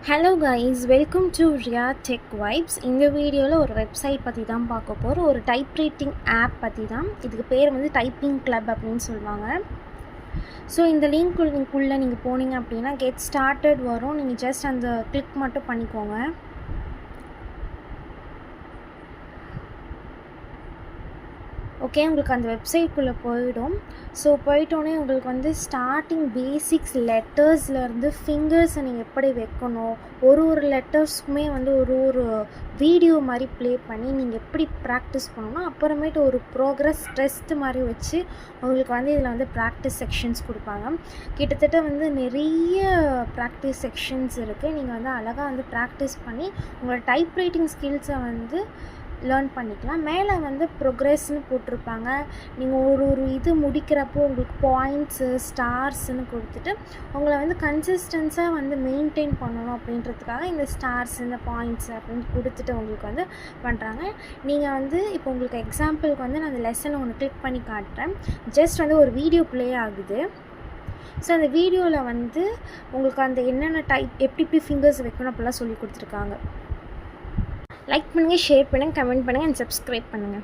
Hello guys, welcome to Riya tech vibes. இந்த வீடியோவில் ஒரு வெப்சைட் பற்றி தான் பார்க்க போகிறோம். ஒரு டைப் ரைட்டிங் ஆப் பற்றி தான். இதுக்கு பேர் வந்து டைப்பிங் கிளப் அப்படின்னு சொல்லுவாங்க. ஸோ இந்த லிங்க்குள்ளே நீங்கள் போனீங்க அப்படின்னா கெட் ஸ்டார்டட் வரும். நீங்கள் ஜஸ்ட் அந்த கிளிக் மட்டும் பண்ணிக்கோங்க. ஓகே, உங்களுக்கு அந்த வெப்சைட்குள்ளே போயிடும். ஸோ போயிட்டோன்னே உங்களுக்கு வந்து ஸ்டார்டிங் பேசிக்ஸ் லெட்டர்ஸ்லேருந்து ஃபிங்கர்ஸை நீங்கள் எப்படி வைக்கணும், ஒரு லெட்டர்ஸுக்குமே வந்து ஒரு வீடியோ மாதிரி ப்ளே பண்ணி நீங்கள் எப்படி ப்ராக்டிஸ் பண்ணணும், அப்புறமேட்டு ஒரு ப்ரோக்ரஸ் டெஸ்ட் மாதிரி வச்சு உங்களுக்கு வந்து இதில் வந்து ப்ராக்டிஸ் செக்ஷன்ஸ் கொடுப்பாங்க. கிட்டத்தட்ட வந்து நிறைய ப்ராக்டிஸ் செக்ஷன்ஸ் இருக்குது. நீங்கள் வந்து அழகாக வந்து ப்ராக்டிஸ் பண்ணி உங்களோட டைப் ரைட்டிங் ஸ்கில்ஸை வந்து லேர்ன் பண்ணிக்கலாம். மேலே வந்து ப்ரோக்ரெஸ்ன்னு போட்டிருப்பாங்க. நீங்கள் ஒரு இது முடிக்கிறப்போ உங்களுக்கு பாயிண்ட்ஸு ஸ்டார்ஸ்ன்னு கொடுத்துட்டு உங்களை வந்து கன்சிஸ்டன்ஸாக வந்து மெயின்டைன் பண்ணணும் அப்படின்றதுக்காக இந்த ஸ்டார்ஸ் இந்த பாயிண்ட்ஸ் அப்படின்னு கொடுத்துட்டு உங்களுக்கு வந்து பண்ணுறாங்க. நீங்கள் வந்து இப்போ உங்களுக்கு எக்ஸாம்பிளுக்கு வந்து நான் அந்த லெசனை ஒன்று கிளிக் பண்ணி காட்டுறேன். ஜஸ்ட் வந்து ஒரு வீடியோ ப்ளே ஆகுது. ஸோ அந்த வீடியோவில் வந்து உங்களுக்கு அந்த என்னென்ன டைப் எப்படி ஃபிங்கர்ஸ் வைக்கணும் அப்படிலாம் சொல்லி கொடுத்துருக்காங்க. லைக் பண்ணுங்கள், ஷேர் பண்ணுங்கள், கமெண்ட் பண்ணுங்கள் அண்ட் சப்ஸ்கிரைப் பண்ணுங்கள்.